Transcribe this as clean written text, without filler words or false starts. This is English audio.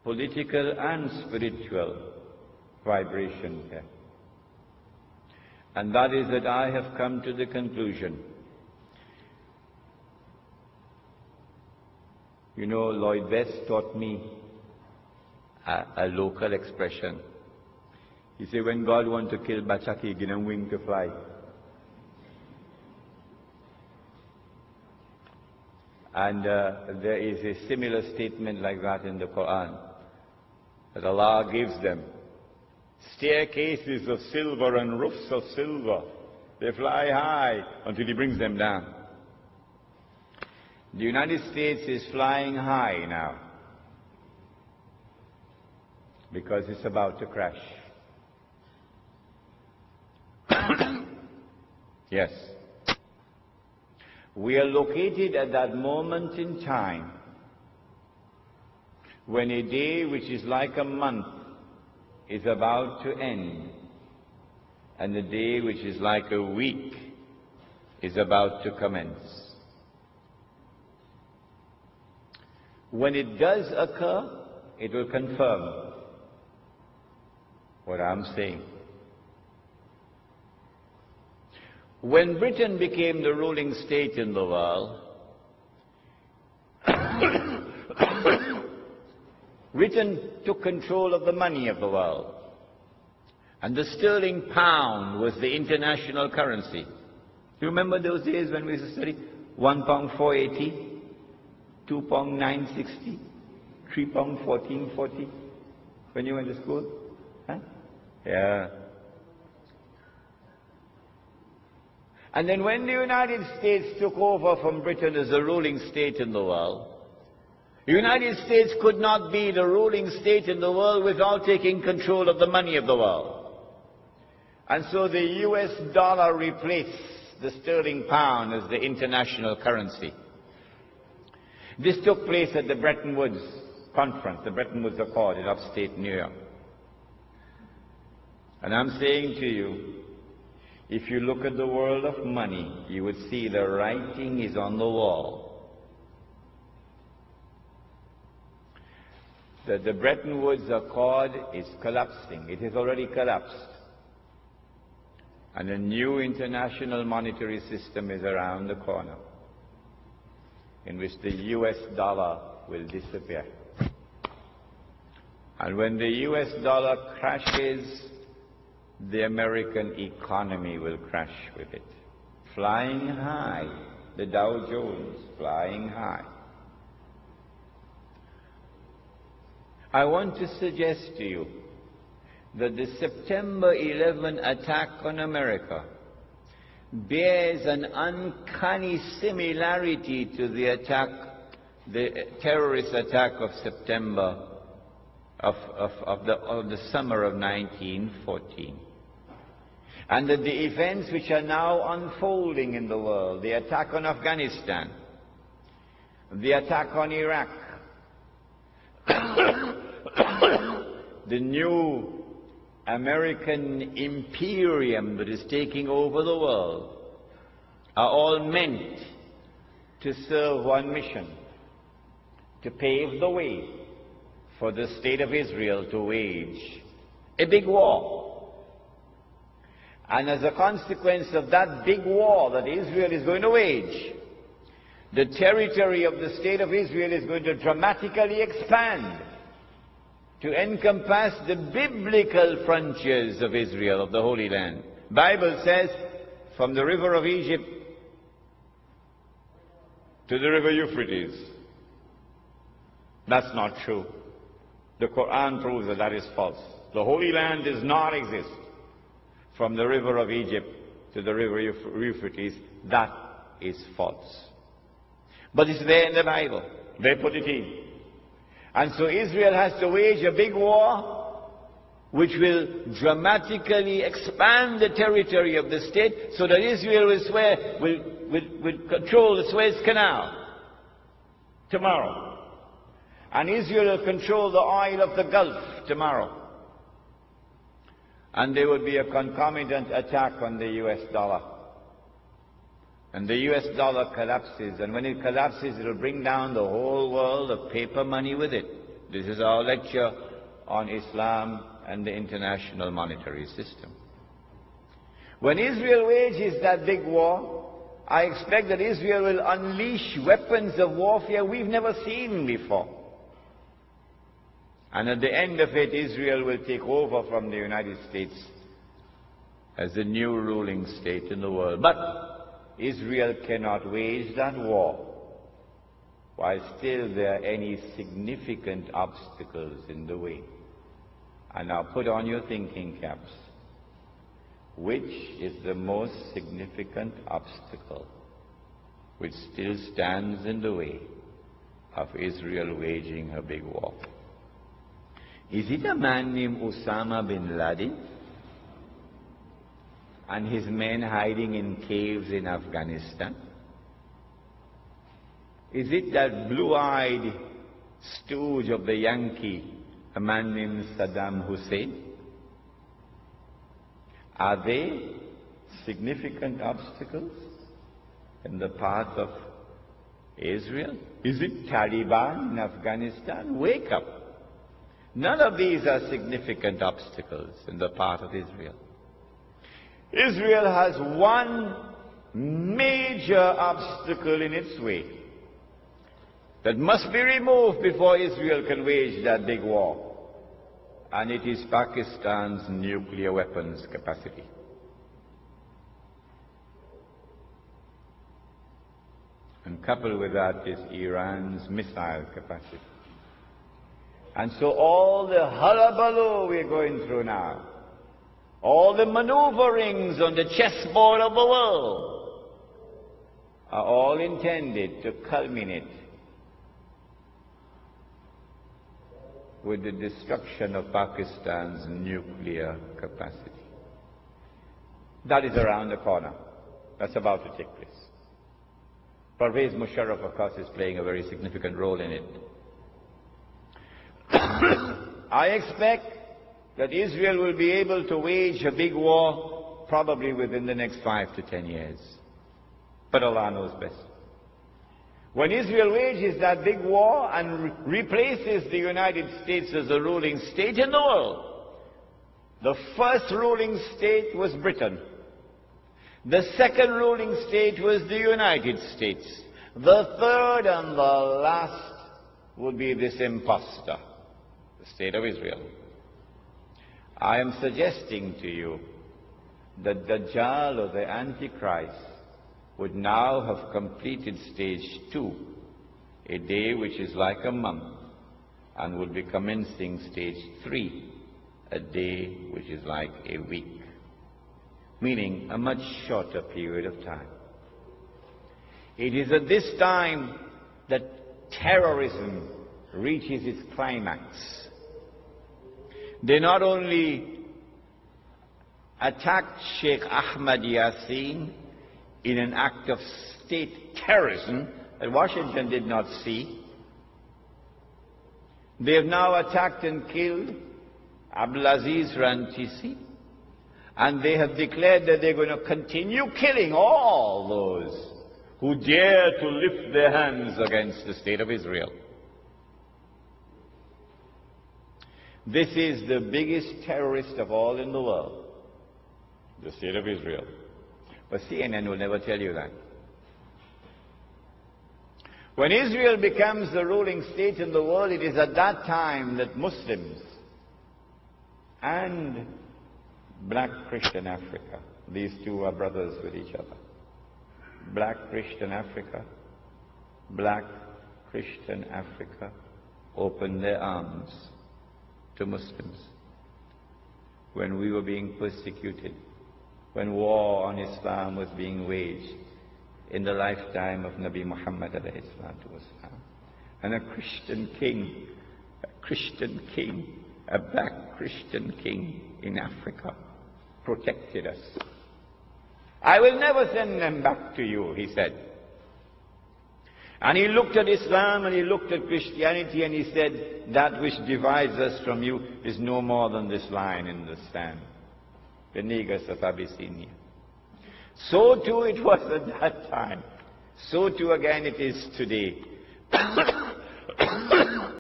political and spiritual vibration here. And that is that I have come to the conclusion. You know, Lloyd West taught me a local expression. He said, when God wants to kill Bachaki, he give him wing to fly. And there is a similar statement like that in the Quran, that Allah gives them staircases of silver and roofs of silver. They fly high until He brings them down. The United States is flying high now because it's about to crash. Yes. We are located at that moment in time when a day which is like a month is about to end, and a day which is like a week is about to commence. When it does occur, it will confirm what I'm saying. When Britain became the ruling state in the world, Britain took control of the money of the world. And the sterling pound was the international currency. You remember those days when we used to study? £1 480, £2 960, £3 1440 when you went to school? Huh? Yeah. And then when the United States took over from Britain as the ruling state in the world, the United States could not be the ruling state in the world without taking control of the money of the world. And so the US dollar replaced the sterling pound as the international currency. This took place at the Bretton Woods Conference, the Bretton Woods Accord in upstate New York. And I'm saying to you, if you look at the world of money, you would see the writing is on the wall. That the Bretton Woods Accord is collapsing. It has already collapsed. And a new international monetary system is around the corner, in which the US dollar will disappear. And when the US dollar crashes, the American economy will crash with it. Flying high, the Dow Jones flying high. I want to suggest to you that the September 11 attack on America bears an uncanny similarity to the attack, the terrorist attack of September of the summer of 1914. And that the events which are now unfolding in the world, the attack on Afghanistan, the attack on Iraq, the new American imperium that is taking over the world, are all meant to serve one mission: to pave the way for the state of Israel to wage a big war. And as a consequence of that big war that Israel is going to wage, the territory of the state of Israel is going to dramatically expand to encompass the biblical frontiers of Israel, of the Holy Land. Bible says, from the river of Egypt to the river Euphrates. That's not true. The Quran proves that that is false. The Holy Land does not exist. From the river of Egypt to the river Euphrates, that is false. But it's there in the Bible. They put it in. And so Israel has to wage a big war which will dramatically expand the territory of the state, so that Israel will control the Suez Canal tomorrow. And Israel will control the oil of the Gulf tomorrow. And there would be a concomitant attack on the US dollar. And the US dollar collapses, and when it collapses, it will bring down the whole world of paper money with it. This is our lecture on Islam and the international monetary system. When Israel wages that big war, I expect that Israel will unleash weapons of warfare we've never seen before. And at the end of it, Israel will take over from the United States as the new ruling state in the world. But Israel cannot wage that war while still there are any significant obstacles in the way. And now put on your thinking caps. Which is the most significant obstacle which still stands in the way of Israel waging a big war? Is it a man named Osama bin Laden and his men hiding in caves in Afghanistan? Is it that blue-eyed stooge of the Yankee, a man named Saddam Hussein? Are they significant obstacles in the path of Israel? Is it Taliban in Afghanistan? Wake up. None of these are significant obstacles in the path of Israel. Israel has one major obstacle in its way that must be removed before Israel can wage that big war. And it is Pakistan's nuclear weapons capacity. And coupled with that is Iran's missile capacity. And so all the hullabaloo we're going through now, all the maneuverings on the chessboard of the world, are all intended to culminate with the destruction of Pakistan's nuclear capacity. That is around the corner. That's about to take place. Pervez Musharraf, of course, is playing a very significant role in it. I expect that Israel will be able to wage a big war probably within the next 5 to 10 years. But Allah knows best. When Israel wages that big war and replaces the United States as the ruling state in the world, the first ruling state was Britain. The second ruling state was the United States. The third and the last would be this imposter, the state of Israel. I am suggesting to you that Dajjal or the Antichrist would now have completed stage 2, a day which is like a month, and would be commencing stage 3, a day which is like a week, meaning a much shorter period of time. It is at this time that terrorism reaches its climax. They not only attacked Sheikh Ahmad Yassin in an act of state terrorism that Washington did not see. They have now attacked and killed Abdulaziz Rantisi, and they have declared that they're going to continue killing all those who dare to lift their hands against the state of Israel. This is the biggest terrorist of all in the world, the state of Israel. But CNN will never tell you that. When Israel becomes the ruling state in the world, it is at that time that Muslims and black Christian Africa, these two are brothers with each other. Black Christian Africa, black Christian Africa opened their arms to Muslims when we were being persecuted, when war on Islam was being waged in the lifetime of Nabi Muhammad alayhi salatu wasalam. And a Christian king, a black Christian king in Africa protected us. I will never send them back to you, he said. And he looked at Islam and he looked at Christianity and he said, that which divides us from you is no more than this line in the sand, the Negus of Abyssinia. So too it was at that time. So too again it is today.